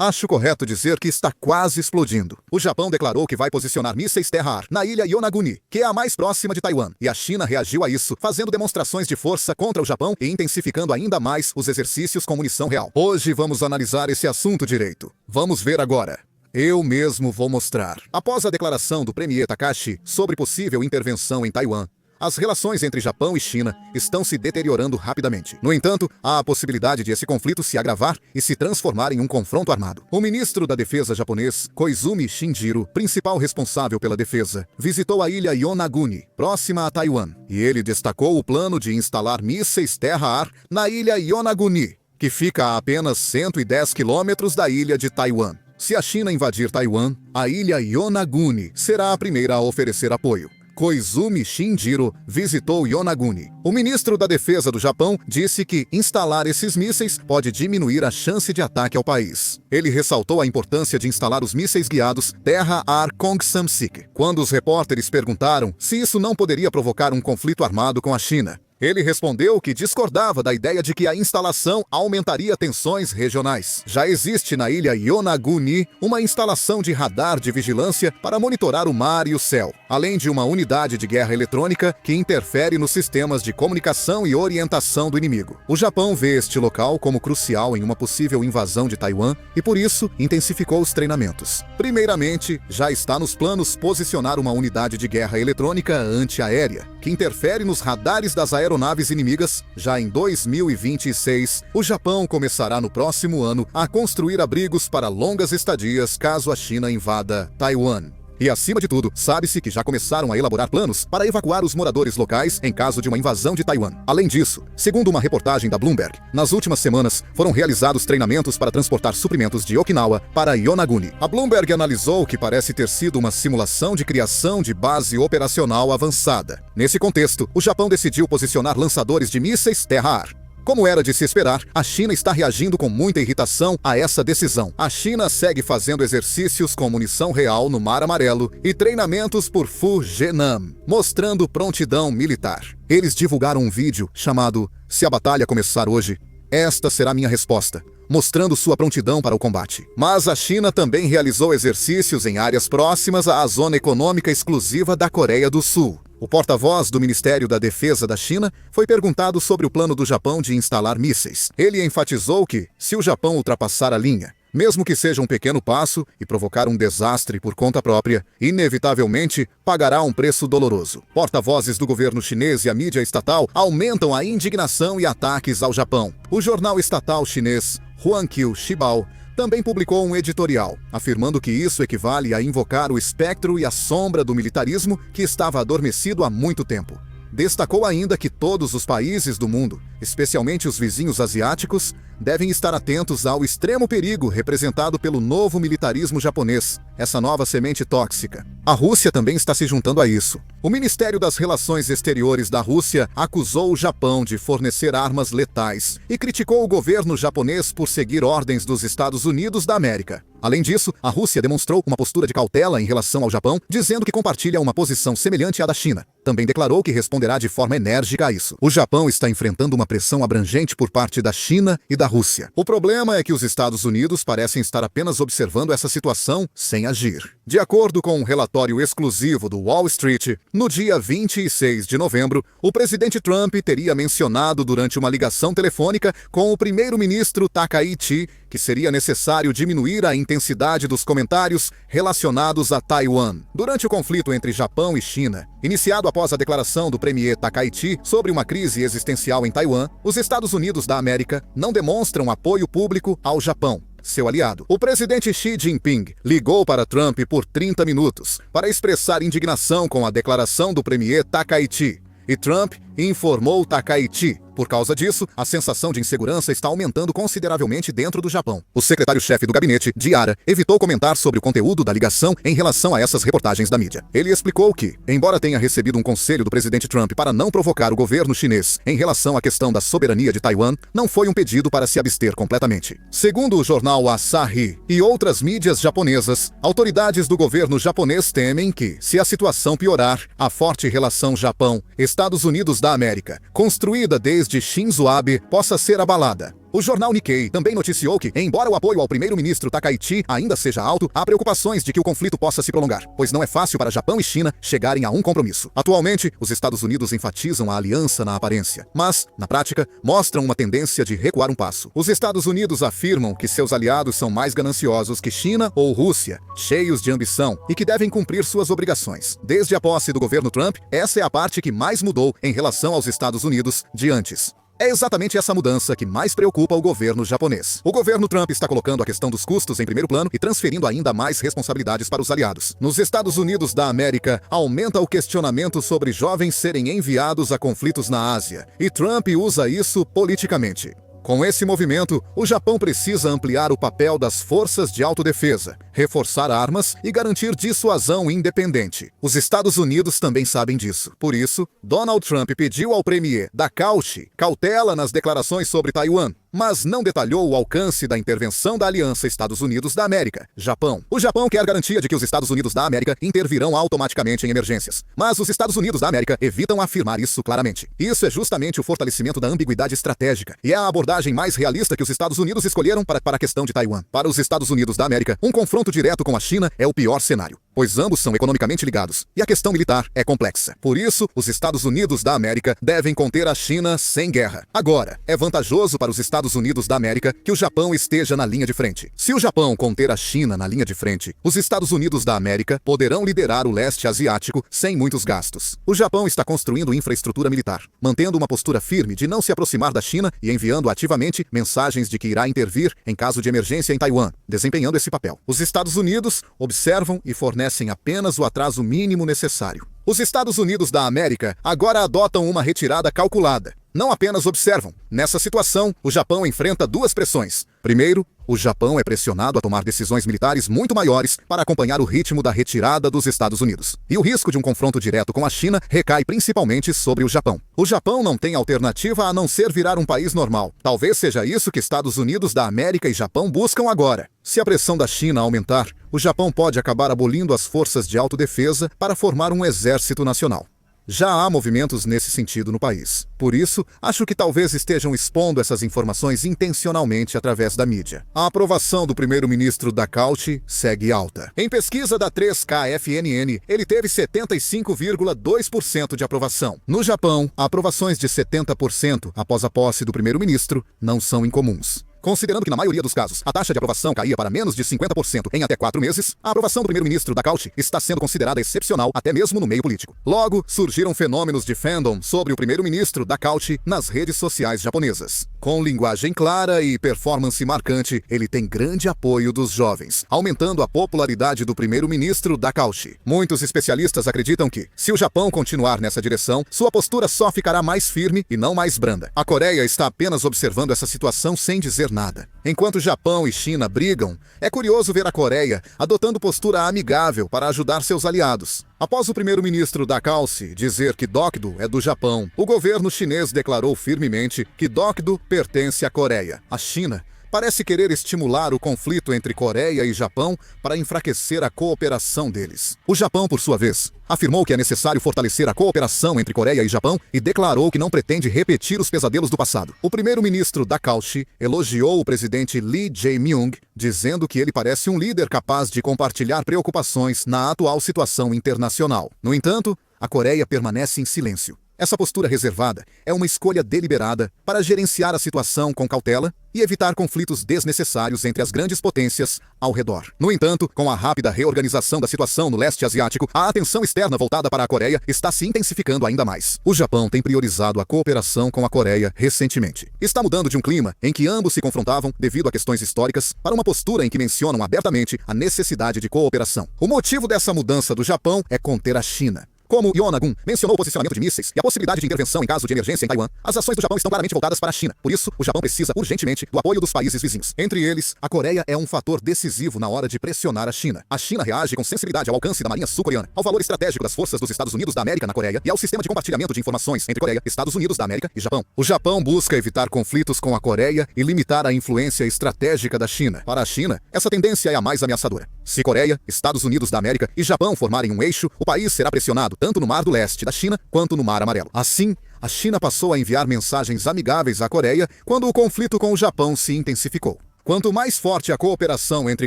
Acho correto dizer que está quase explodindo. O Japão declarou que vai posicionar mísseis terra-ar na ilha Yonaguni, que é a mais próxima de Taiwan, e a China reagiu a isso, fazendo demonstrações de força contra o Japão e intensificando ainda mais os exercícios com munição real. Hoje vamos analisar esse assunto direito. Vamos ver agora. Eu mesmo vou mostrar. Após a declaração do premier Takashi sobre possível intervenção em Taiwan, as relações entre Japão e China estão se deteriorando rapidamente. No entanto, há a possibilidade de esse conflito se agravar e se transformar em um confronto armado. O ministro da Defesa japonês, Koizumi Shinjiro, principal responsável pela defesa, visitou a ilha Yonaguni, próxima a Taiwan, e ele destacou o plano de instalar mísseis terra-ar na ilha Yonaguni, que fica a apenas 110 quilômetros da ilha de Taiwan. Se a China invadir Taiwan, a ilha Yonaguni será a primeira a oferecer apoio. Koizumi Shinjiro visitou Yonaguni. O ministro da Defesa do Japão disse que instalar esses mísseis pode diminuir a chance de ataque ao país. Ele ressaltou a importância de instalar os mísseis guiados terra-ar Kongsam-sik, quando os repórteres perguntaram se isso não poderia provocar um conflito armado com a China. Ele respondeu que discordava da ideia de que a instalação aumentaria tensões regionais. Já existe na ilha Yonaguni uma instalação de radar de vigilância para monitorar o mar e o céu, além de uma unidade de guerra eletrônica que interfere nos sistemas de comunicação e orientação do inimigo. O Japão vê este local como crucial em uma possível invasão de Taiwan e, por isso, intensificou os treinamentos. Primeiramente, já está nos planos posicionar uma unidade de guerra eletrônica antiaérea, que interfere nos radares das aeronaves inimigas. Já em 2026, o Japão começará no próximo ano a construir abrigos para longas estadias caso a China invada Taiwan. E, acima de tudo, sabe-se que já começaram a elaborar planos para evacuar os moradores locais em caso de uma invasão de Taiwan. Além disso, segundo uma reportagem da Bloomberg, nas últimas semanas foram realizados treinamentos para transportar suprimentos de Okinawa para Yonaguni. A Bloomberg analisou que parece ter sido uma simulação de criação de base operacional avançada. Nesse contexto, o Japão decidiu posicionar lançadores de mísseis terra-ar. Como era de se esperar, a China está reagindo com muita irritação a essa decisão. A China segue fazendo exercícios com munição real no Mar Amarelo e treinamentos por Fujian, mostrando prontidão militar. Eles divulgaram um vídeo chamado "Se a batalha começar hoje, esta será minha resposta", mostrando sua prontidão para o combate. Mas a China também realizou exercícios em áreas próximas à zona econômica exclusiva da Coreia do Sul. O porta-voz do Ministério da Defesa da China foi perguntado sobre o plano do Japão de instalar mísseis. Ele enfatizou que, se o Japão ultrapassar a linha, mesmo que seja um pequeno passo e provocar um desastre por conta própria, inevitavelmente pagará um preço doloroso. Porta-vozes do governo chinês e a mídia estatal aumentam a indignação e ataques ao Japão. O jornal estatal chinês Huankyu Shibao também publicou um editorial, afirmando que isso equivale a invocar o espectro e a sombra do militarismo que estava adormecido há muito tempo. Destacou ainda que todos os países do mundo, especialmente os vizinhos asiáticos, devem estar atentos ao extremo perigo representado pelo novo militarismo japonês, essa nova semente tóxica. A Rússia também está se juntando a isso. O Ministério das Relações Exteriores da Rússia acusou o Japão de fornecer armas letais e criticou o governo japonês por seguir ordens dos Estados Unidos da América. Além disso, a Rússia demonstrou uma postura de cautela em relação ao Japão, dizendo que compartilha uma posição semelhante à da China. Também declarou que responderá de forma enérgica a isso. O Japão está enfrentando uma pressão abrangente por parte da China e da Rússia. O problema é que os Estados Unidos parecem estar apenas observando essa situação sem agir. De acordo com um relatório exclusivo do Wall Street, no dia 26 de novembro, o presidente Trump teria mencionado durante uma ligação telefônica com o primeiro-ministro Takaichi que seria necessário diminuir a intensidade dos comentários relacionados a Taiwan. Durante o conflito entre Japão e China, iniciado após a declaração do premier Takaichi sobre uma crise existencial em Taiwan, os Estados Unidos da América não demonstram apoio público ao Japão, seu aliado. O presidente Xi Jinping ligou para Trump por 30 minutos para expressar indignação com a declaração do premier Takaichi, e Trump informou Takaichi. Por causa disso, a sensação de insegurança está aumentando consideravelmente dentro do Japão. O secretário-chefe do gabinete, Diara, evitou comentar sobre o conteúdo da ligação em relação a essas reportagens da mídia. Ele explicou que, embora tenha recebido um conselho do presidente Trump para não provocar o governo chinês em relação à questão da soberania de Taiwan, não foi um pedido para se abster completamente. Segundo o jornal Asahi e outras mídias japonesas, autoridades do governo japonês temem que, se a situação piorar, a forte relação Japão-Estados Unidos da América, construída desde Shinzo Abe, possa ser abalada. O jornal Nikkei também noticiou que, embora o apoio ao primeiro-ministro Takaichi ainda seja alto, há preocupações de que o conflito possa se prolongar, pois não é fácil para Japão e China chegarem a um compromisso. Atualmente, os Estados Unidos enfatizam a aliança na aparência, mas, na prática, mostram uma tendência de recuar um passo. Os Estados Unidos afirmam que seus aliados são mais gananciosos que China ou Rússia, cheios de ambição e que devem cumprir suas obrigações. Desde a posse do governo Trump, essa é a parte que mais mudou em relação aos Estados Unidos de antes. É exatamente essa mudança que mais preocupa o governo japonês. O governo Trump está colocando a questão dos custos em primeiro plano e transferindo ainda mais responsabilidades para os aliados. Nos Estados Unidos da América, aumenta o questionamento sobre jovens serem enviados a conflitos na Ásia, e Trump usa isso politicamente. Com esse movimento, o Japão precisa ampliar o papel das forças de autodefesa, reforçar armas e garantir dissuasão independente. Os Estados Unidos também sabem disso. Por isso, Donald Trump pediu ao premier Takaichi cautela nas declarações sobre Taiwan, mas não detalhou o alcance da intervenção da Aliança Estados Unidos da América, Japão. O Japão quer garantia de que os Estados Unidos da América intervirão automaticamente em emergências, mas os Estados Unidos da América evitam afirmar isso claramente. Isso é justamente o fortalecimento da ambiguidade estratégica, e é a abordagem mais realista que os Estados Unidos escolheram para a questão de Taiwan. Para os Estados Unidos da América, um confronto direto com a China é o pior cenário, pois ambos são economicamente ligados, e a questão militar é complexa. Por isso, os Estados Unidos da América devem conter a China sem guerra. Agora, é vantajoso para os Estados Unidos da América que o Japão esteja na linha de frente. Se o Japão conter a China na linha de frente, os Estados Unidos da América poderão liderar o leste asiático sem muitos gastos. O Japão está construindo infraestrutura militar, mantendo uma postura firme de não se aproximar da China e enviando ativamente mensagens de que irá intervir em caso de emergência em Taiwan, desempenhando esse papel. Os Estados Unidos observam e fornecem apenas o atraso mínimo necessário. Os Estados Unidos da América agora adotam uma retirada calculada. Não apenas observam. Nessa situação, o Japão enfrenta duas pressões. Primeiro, o Japão é pressionado a tomar decisões militares muito maiores para acompanhar o ritmo da retirada dos Estados Unidos. E o risco de um confronto direto com a China recai principalmente sobre o Japão. O Japão não tem alternativa a não ser virar um país normal. Talvez seja isso que Estados Unidos da América e Japão buscam agora. Se a pressão da China aumentar, o Japão pode acabar abolindo as forças de autodefesa para formar um exército nacional. Já há movimentos nesse sentido no país. Por isso, acho que talvez estejam expondo essas informações intencionalmente através da mídia. A aprovação do primeiro-ministro Takaichi segue alta. Em pesquisa da 3KFNN, ele teve 75,2% de aprovação. No Japão, aprovações de 70% após a posse do primeiro-ministro não são incomuns. Considerando que na maioria dos casos a taxa de aprovação caía para menos de 50% em até 4 meses, a aprovação do primeiro-ministro Takaichi está sendo considerada excepcional até mesmo no meio político. Logo, surgiram fenômenos de fandom sobre o primeiro-ministro Takaichi nas redes sociais japonesas. Com linguagem clara e performance marcante, ele tem grande apoio dos jovens, aumentando a popularidade do primeiro-ministro Takaichi. Muitos especialistas acreditam que, se o Japão continuar nessa direção, sua postura só ficará mais firme e não mais branda. A Coreia está apenas observando essa situação sem dizer nada. Enquanto Japão e China brigam, é curioso ver a Coreia adotando postura amigável para ajudar seus aliados. Após o primeiro-ministro Takaichi dizer que Dokdo é do Japão, o governo chinês declarou firmemente que Dokdo pertence à Coreia. A China parece querer estimular o conflito entre Coreia e Japão para enfraquecer a cooperação deles. O Japão, por sua vez, afirmou que é necessário fortalecer a cooperação entre Coreia e Japão e declarou que não pretende repetir os pesadelos do passado. O primeiro-ministro Takaichi elogiou o presidente Lee Jae-myung, dizendo que ele parece um líder capaz de compartilhar preocupações na atual situação internacional. No entanto, a Coreia permanece em silêncio. Essa postura reservada é uma escolha deliberada para gerenciar a situação com cautela e evitar conflitos desnecessários entre as grandes potências ao redor. No entanto, com a rápida reorganização da situação no leste asiático, a atenção externa voltada para a Coreia está se intensificando ainda mais. O Japão tem priorizado a cooperação com a Coreia recentemente. Está mudando de um clima em que ambos se confrontavam devido a questões históricas para uma postura em que mencionam abertamente a necessidade de cooperação. O motivo dessa mudança do Japão é conter a China. Como Yonagun mencionou o posicionamento de mísseis e a possibilidade de intervenção em caso de emergência em Taiwan, as ações do Japão estão claramente voltadas para a China. Por isso, o Japão precisa urgentemente do apoio dos países vizinhos. Entre eles, a Coreia é um fator decisivo na hora de pressionar a China. A China reage com sensibilidade ao alcance da marinha sul-coreana, ao valor estratégico das forças dos Estados Unidos da América na Coreia e ao sistema de compartilhamento de informações entre Coreia, Estados Unidos da América e Japão. O Japão busca evitar conflitos com a Coreia e limitar a influência estratégica da China. Para a China, essa tendência é a mais ameaçadora. Se Coreia, Estados Unidos da América e Japão formarem um eixo, o país será pressionado tanto no Mar do Leste da China quanto no Mar Amarelo. Assim, A China passou a enviar mensagens amigáveis à Coreia quando o conflito com o Japão se intensificou. Quanto mais forte a cooperação entre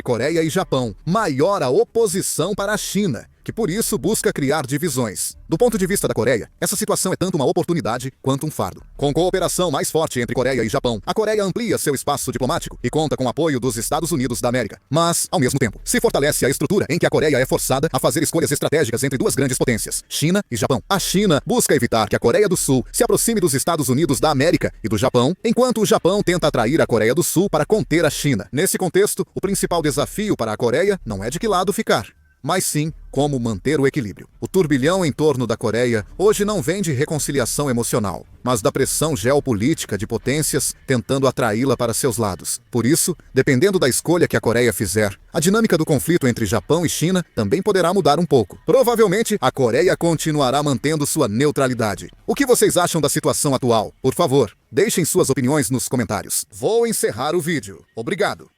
Coreia e Japão, maior a oposição para a China, que por isso busca criar divisões. Do ponto de vista da Coreia, essa situação é tanto uma oportunidade quanto um fardo. Com cooperação mais forte entre Coreia e Japão, a Coreia amplia seu espaço diplomático e conta com o apoio dos Estados Unidos da América. Mas, ao mesmo tempo, se fortalece a estrutura em que a Coreia é forçada a fazer escolhas estratégicas entre duas grandes potências, China e Japão. A China busca evitar que a Coreia do Sul se aproxime dos Estados Unidos da América e do Japão, enquanto o Japão tenta atrair a Coreia do Sul para conter a China. Nesse contexto, o principal desafio para a Coreia não é de que lado ficar, mas sim como manter o equilíbrio. O turbilhão em torno da Coreia hoje não vem de reconciliação emocional, mas da pressão geopolítica de potências tentando atraí-la para seus lados. Por isso, dependendo da escolha que a Coreia fizer, a dinâmica do conflito entre Japão e China também poderá mudar um pouco. Provavelmente, a Coreia continuará mantendo sua neutralidade. O que vocês acham da situação atual? Por favor, deixem suas opiniões nos comentários. Vou encerrar o vídeo. Obrigado.